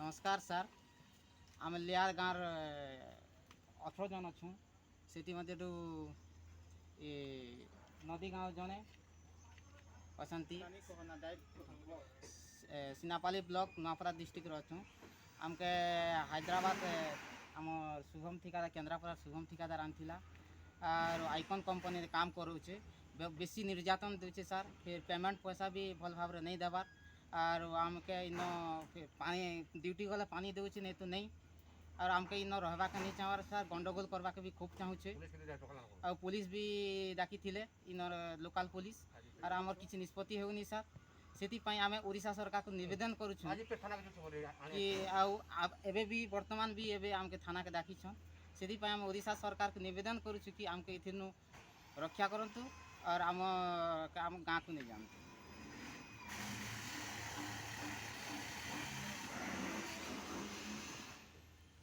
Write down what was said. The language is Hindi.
नमस्कार सर आम लियार गाँव 18 जन अच्छू से मध्य नदी गाँव जने अच्छा सिनापाली ब्लॉक नुआपड़ा डिस्ट्रिक्ट अच्छू आमके हैदराबाद आम शुभम ठिकादार केन्द्रापड़ा शुभम ठिकादार आनीला और आइकन कंपनी काम करुचे बेसी निर्यातन दूचे सर फिर पेमेंट पैसा भी भल भाव नहीं देवार और आमके इन पानी ड्यूटी गले पानी दूचे नहीं तो नहीं और आमके इन रहबा के नहीं चाहवार सर गंडगोल करवा के भी खूब चाहूचे और पुलिस भी डाकी थिले इन लोकल पुलिस और आमर किसी निष्पत्ति होनी सर से आम ओडिशा सरकार को निवेदन करुछुं कि एबे भी वर्तमान भी एबे आमके थाना के डाकी छन से आम ओडिशा सरकार को निवेदन करुछु कि आमके इथिनु रक्षा करंतु और आम गाँव को नहीं जानते।